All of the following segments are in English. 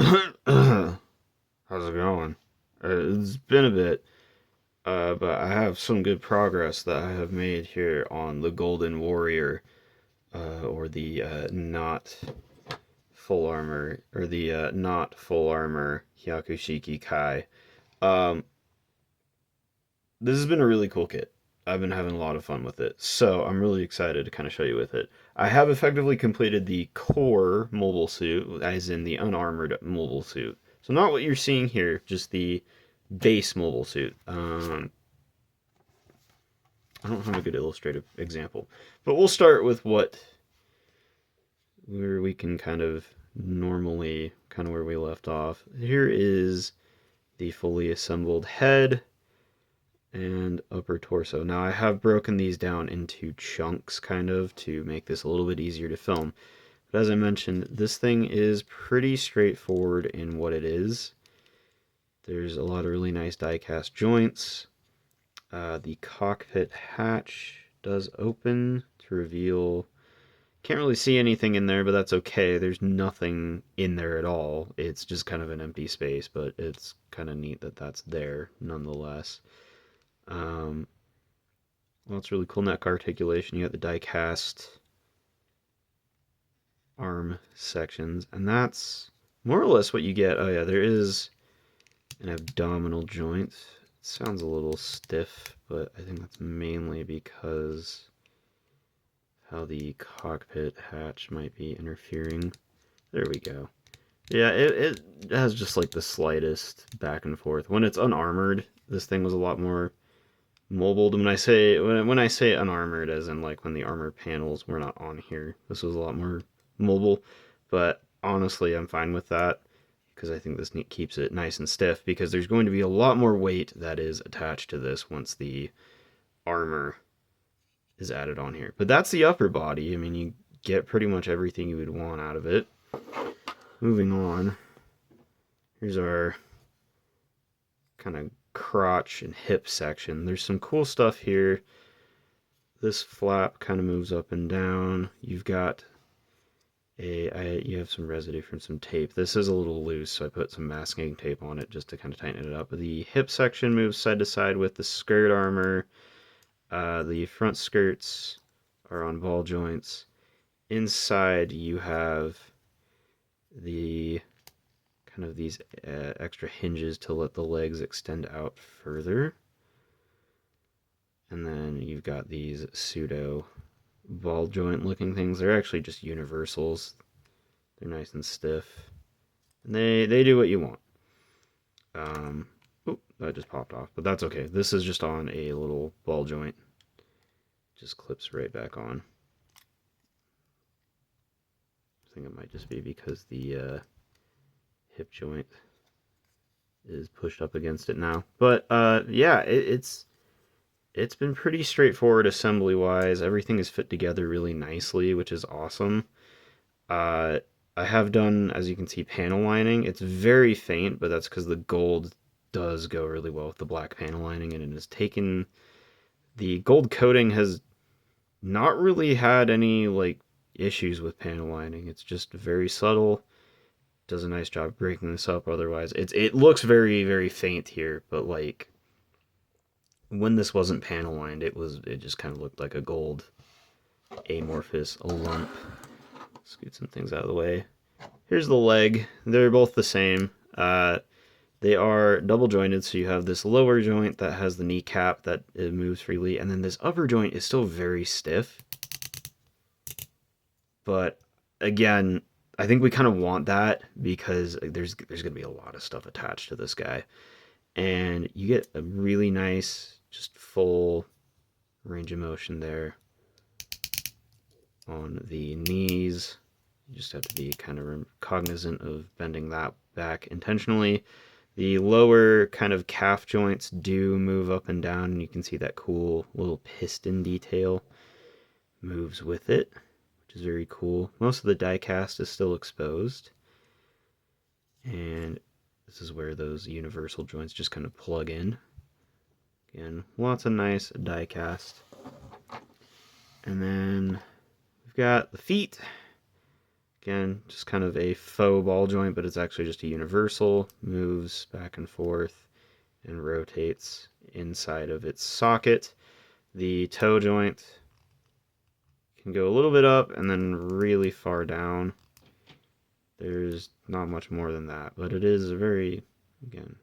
How's it going? It's been a bit, but I have some good progress that I have made here on the Golden Warrior, or the not full armor, or the not full armor Hyaku Shiki Kai. Um, this has been a really cool kit. I've been having a lot of fun with it, so I'm really excited to kind of show you with it. I have effectively completed the core mobile suit, as in the unarmored mobile suit. So not what you're seeing here, just the base mobile suit. I don't have a good illustrative example, but we'll start with where we can kind of normally, kind of where we left off. Here is the fully assembled head and upper torso. Now I have broken these down into chunks kind of to make this a little bit easier to film. But as I mentioned, this thing is pretty straightforward in what it is. There's a lot of really nice die cast joints. The cockpit hatch does open to reveal. Can't really see anything in there, but that's okay. There's nothing in there at all. It's just kind of an empty space, but it's kind of neat that that's there nonetheless. Um, well, it's really cool neck articulation. You got the die cast arm sections, and that's more or less what you get. Oh yeah, there is an abdominal joint. It sounds a little stiff, but I think that's mainly because how the cockpit hatch might be interfering. There we go. Yeah, it has just like the slightest back and forth. When it's unarmored, this thing was a lot more mobile. When I say unarmored, as in like when the armor panels were not on here, this was a lot more mobile. But honestly, I'm fine with that because I think this keeps it nice and stiff because there's going to be a lot more weight that is attached to this once the armor is added on here. But that's the upper body. I mean, you get pretty much everything you would want out of it. Moving on, here's our kind of crotch and hip section. There's some cool stuff here. This flap kind of moves up and down. You've got you have some residue from some tape. This is a little loose, so I put some masking tape on it just to kind of tighten it up. The hip section moves side to side with the skirt armor. The front skirts are on ball joints. Inside you have the kind of these extra hinges to let the legs extend out further. And then you've got these pseudo ball joint looking things. They're actually just universals. They're nice and stiff. And they do what you want. Oop, that just popped off, but that's okay. This is just on a little ball joint. Just clips right back on. I think it might just be because the hip joint is pushed up against it now. But yeah, it's been pretty straightforward assembly wise. Everything is fit together really nicely, which is awesome. Uh, I have done, as you can see, panel lining. It's very faint, but that's because the gold does go really well with the black panel lining, and it has taken the gold coating has not really had any like issues with panel lining. It's just very subtle. Does a nice job breaking this up. Otherwise, it looks very faint here, but like when this wasn't panel lined, it just kind of looked like a gold amorphous lump. Scoot some things out of the way. Here's the leg. They're both the same. They are double jointed, so you have this lower joint that has the kneecap that it moves freely, and then this upper joint is still very stiff. But again, I think we kind of want that because there's going to be a lot of stuff attached to this guy. And you get a really nice, just full range of motion there on the knees. You just have to be kind of cognizant of bending that back intentionally. The lower kind of calf joints do move up and down, and you can see that cool little piston detail moves with it, which is very cool. Most of the die cast is still exposed, and this is where those universal joints just kind of plug in. Again, lots of nice die cast. And then we've got the feet. Again, just kind of a faux ball joint, but it's actually just a universal. Moves back and forth and rotates inside of its socket. The toe joint can go a little bit up and then really far down. There's not much more than that, but it is a very, again,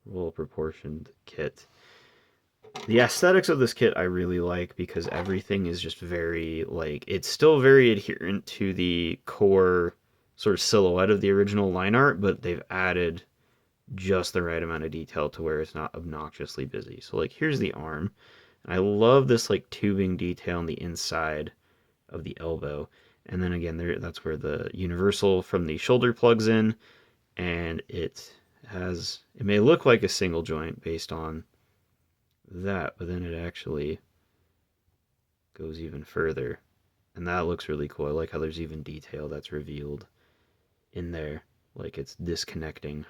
well-proportioned kit. The aesthetics of this kit I really like because everything is just very, like, it's still very adherent to the core sort of silhouette of the original line art, but they've added just the right amount of detail to where it's not obnoxiously busy. So, like, here's the arm. I love this, like, tubing detail on the inside of the elbow. And then again, that's where the universal from the shoulder plugs in, and it may look like a single joint based on that, but then it actually goes even further. And that looks really cool. I like how there's even detail that's revealed in there, like it's disconnecting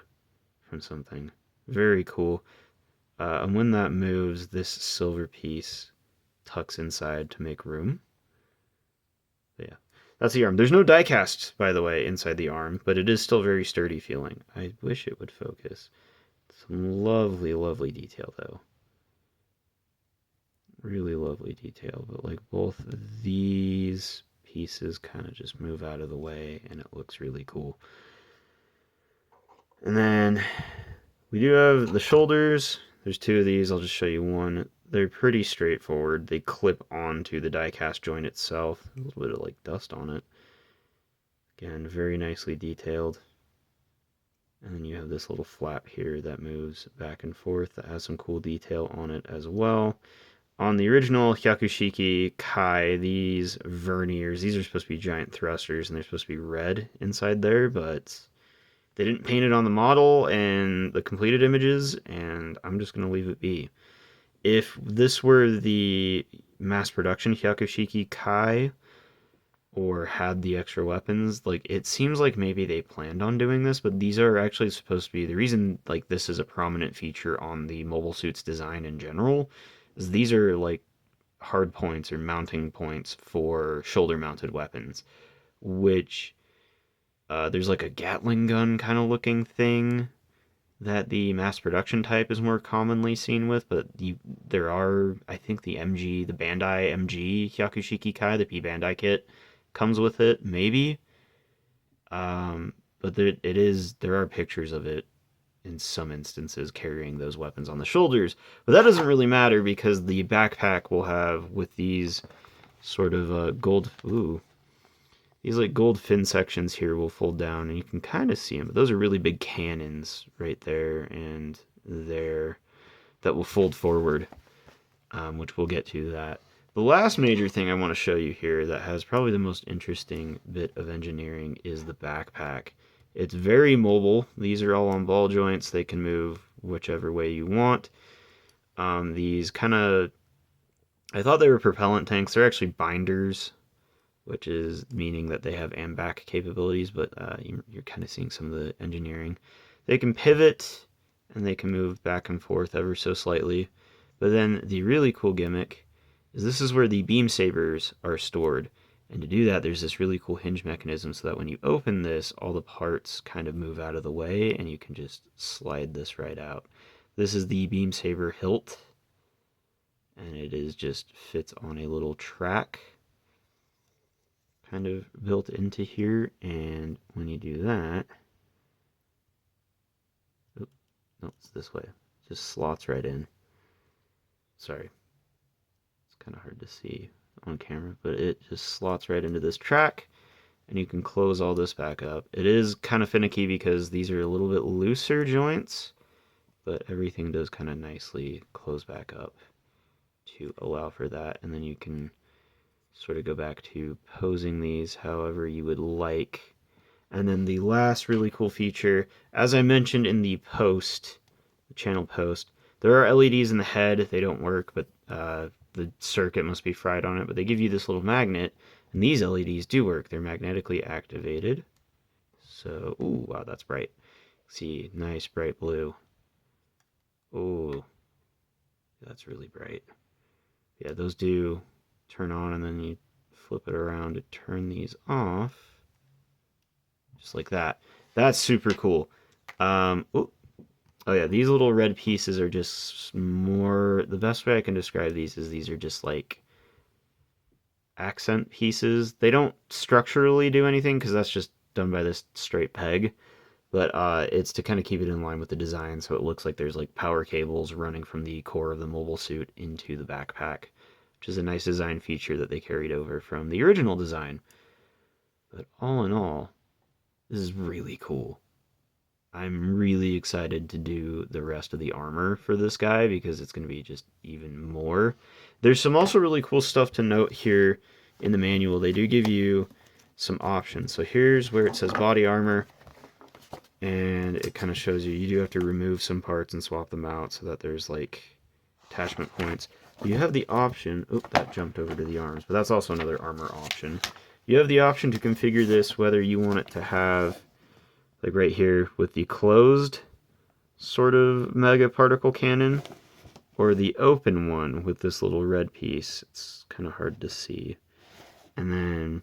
from something. Very cool. And when that moves, this silver piece tucks inside to make room. But yeah, that's the arm. There's no die cast, by the way, inside the arm, but it is still very sturdy feeling. I wish it would focus. Some lovely, lovely detail, though. Really lovely detail, but like both of these pieces kind of just move out of the way and it looks really cool. And then we do have the shoulders. There's two of these. I'll just show you one. They're pretty straightforward. They clip onto the die cast joint itself. A little bit of like dust on it. Again, very nicely detailed. And then you have this little flap here that moves back and forth that has some cool detail on it as well. On the original Hyaku Shiki Kai, these verniers, these are supposed to be giant thrusters and they're supposed to be red inside there, but they didn't paint it on the model and the completed images, and I'm just going to leave it be. If this were the mass production Hyaku Shiki Kai, or had the extra weapons, like it seems like maybe they planned on doing this, but these are actually supposed to be the reason like this is a prominent feature on the mobile suits design in general, is these are like hard points or mounting points for shoulder mounted weapons, which there's like a Gatling gun kind of looking thing that the mass production type is more commonly seen with, but there are, I think the Bandai MG Hyaku Shiki Kai, the P Bandai kit, comes with it, maybe. But there are pictures of it in some instances carrying those weapons on the shoulders. But that doesn't really matter because the backpack will have with these sort of these like gold fin sections here will fold down and you can kind of see them. But those are really big cannons right there and there that will fold forward, which we'll get to that. The last major thing I want to show you here that has probably the most interesting bit of engineering is the backpack. It's very mobile. These are all on ball joints. They can move whichever way you want. These kind of, I thought they were propellant tanks. They're actually binders, which is meaning that they have AMBAC capabilities, but you're kind of seeing some of the engineering. They can pivot and they can move back and forth ever so slightly. But then the really cool gimmick is this is where the beam sabers are stored. And to do that, there's this really cool hinge mechanism so that when you open this, all the parts kind of move out of the way and you can just slide this right out. This is the beam saber hilt, and it is just fits on a little track kind of built into here. And when you do that, oh, no, it's this way. It just slots right in. Sorry, it's kind of hard to see on camera, but it just slots right into this track and you can close all this back up. It is kind of finicky because these are a little bit looser joints, but everything does kind of nicely close back up to allow for that. And then you can sort of go back to posing these however you would like. And then the last really cool feature, as I mentioned in the post, the channel post, there are LEDs in the head. They don't work, but the circuit must be fried on it. But they give you this little magnet, and these LEDs do work. They're magnetically activated. So, ooh, wow, that's bright. See, nice bright blue. Ooh, that's really bright. Yeah, those do turn on, and then you flip it around to turn these off. just like that. That's super cool. Oh yeah, these little red pieces are just more. The best way I can describe these is these are just like accent pieces. They don't structurally do anything because that's just done by this straight peg. But it's to kind of keep it in line with the design, so it looks like there's like power cables running from the core of the mobile suit into the backpack, which is a nice design feature that they carried over from the original design. But all in all, this is really cool. I'm really excited to do the rest of the armor for this guy because it's going to be just even more. There's some also really cool stuff to note here in the manual. They do give you some options. So here's where it says body armor, and it kind of shows you do have to remove some parts and swap them out so that there's like attachment points. You have the option, oop, that jumped over to the arms, but that's also another armor option. You have the option to configure this whether you want it to have, like right here, with the closed sort of mega particle cannon, or the open one with this little red piece. It's kind of hard to see. And then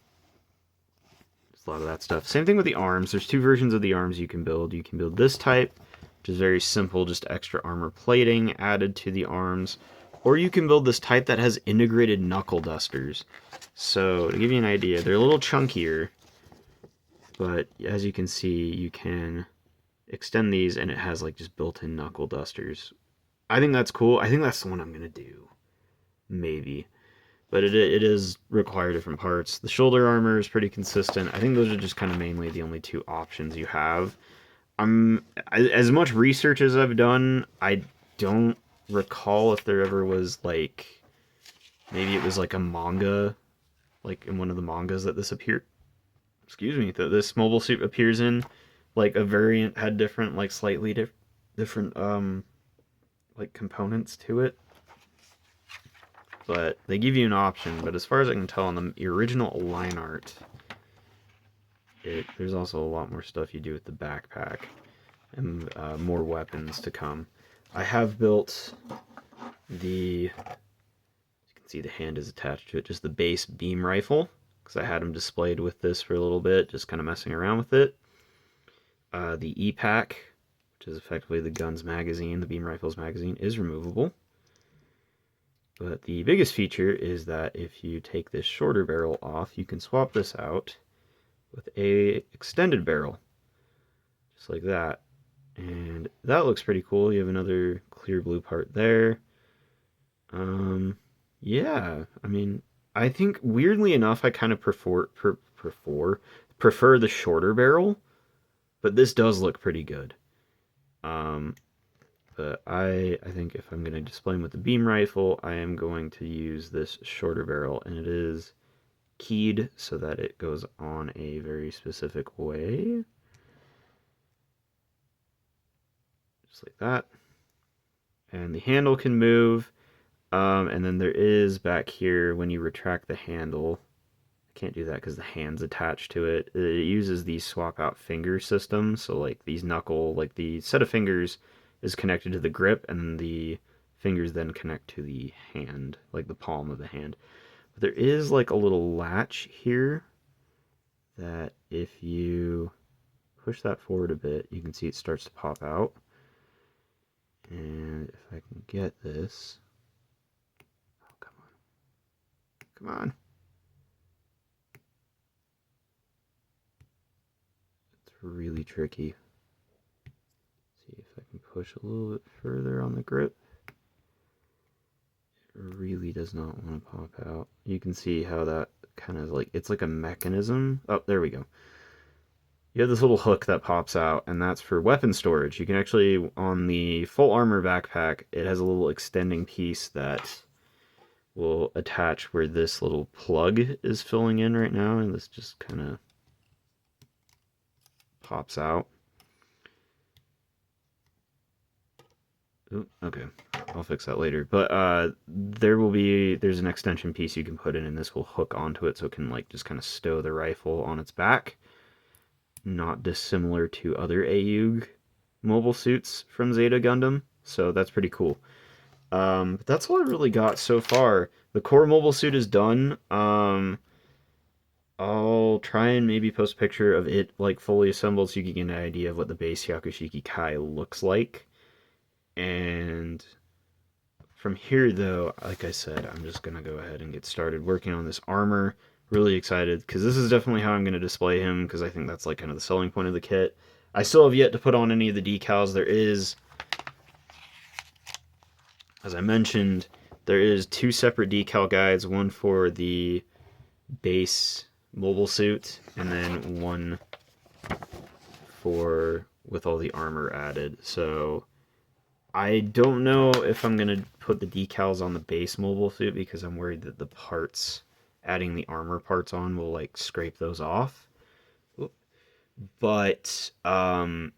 there's a lot of that stuff. Same thing with the arms. There's two versions of the arms you can build. You can build this type, which is very simple, just extra armor plating added to the arms. Or you can build this type that has integrated knuckle dusters. So to give you an idea, they're a little chunkier, but as you can see, you can extend these and it has like just built-in knuckle dusters. I think that's cool. I think that's the one I'm gonna do. Maybe. But it is require different parts. The shoulder armor is pretty consistent. I think those are just kind of mainly the only two options you have. As much research as I've done, I don't recall if there ever was like, maybe it was like a manga, like in one of the mangas that this appeared, excuse me, that this mobile suit appears in, like a variant had different, like slightly different like components to it. But they give you an option, but as far as I can tell on the original line art, there's also a lot more stuff you do with the backpack, and more weapons to come. I have built the, you can see the hand is attached to it, just the base beam rifle, because I had them displayed with this for a little bit, just kind of messing around with it. The E-Pack, which is effectively the gun's magazine, the beam rifle's magazine, is removable. But the biggest feature is that if you take this shorter barrel off, you can swap this out with a extended barrel, just like that. And that looks pretty cool. You have another clear blue part there. Yeah, I mean, I think weirdly enough, I kind of prefer the shorter barrel, but this does look pretty good. But I think if I'm going to display them with the beam rifle, I am going to use this shorter barrel, and it is keyed so that it goes on a very specific way. Just like that. And the handle can move, and then there is back here, when you retract the handle, I can't do that because the hand's attached to it. It uses the swap out finger system, so like these knuckle, like the set of fingers is connected to the grip, and the fingers then connect to the hand, like the palm of the hand. But there is like a little latch here that if you push that forward a bit, you can see it starts to pop out. And if I can get this, oh, come on, come on. It's really tricky. See if I can push a little bit further on the grip. It really does not want to pop out. You can see how that kind of like, it's like a mechanism. Oh, there we go. You have this little hook that pops out, and that's for weapon storage. You can actually, on the full armor backpack, it has a little extending piece that will attach where this little plug is filling in right now, and this just kind of pops out. Ooh, okay, I'll fix that later. But there's an extension piece you can put in, and this will hook onto it so it can like just kind of stow the rifle on its back. Not dissimilar to other AUG mobile suits from Zeta Gundam, so that's pretty cool. But that's all I really got so far. The core mobile suit is done. I'll try and maybe post a picture of it like fully assembled so you can get an idea of what the base Hyaku Shiki Kai looks like. And from here, though, like I said, I'm just going to go ahead and get started working on this armor. Really excited because this is definitely how I'm going to display him because I think that's like kind of the selling point of the kit. I still have yet to put on any of the decals. There is, as I mentioned, there is two separate decal guides, one for the base mobile suit and then one for with all the armor added. So I don't know if I'm going to put the decals on the base mobile suit because I'm worried that the parts, adding the armor parts on will like scrape those off. But I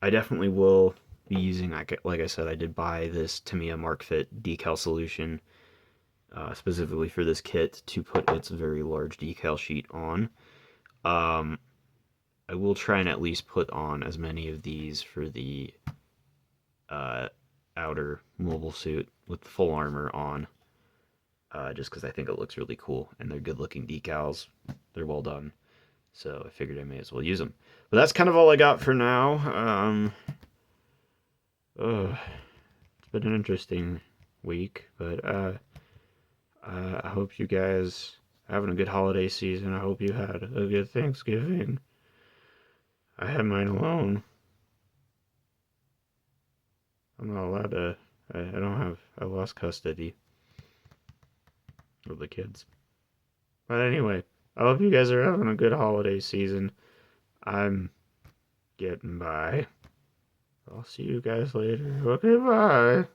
definitely will be using, like I said, I did buy this Tamiya Mark Fit decal solution specifically for this kit to put its very large decal sheet on. I will try and at least put on as many of these for the uh, outer mobile suit with the full armor on, just because I think it looks really cool and they're good looking decals. They're well done, so I figured I may as well use them. But that's kind of all I got for now. It's been an interesting week, but I hope you guys are having a good holiday season. I hope you had a good Thanksgiving. I had mine alone. I'm not allowed to. I don't have. I lost custody of the kids. But anyway, I hope you guys are having a good holiday season. I'm getting by. I'll see you guys later. Okay, bye.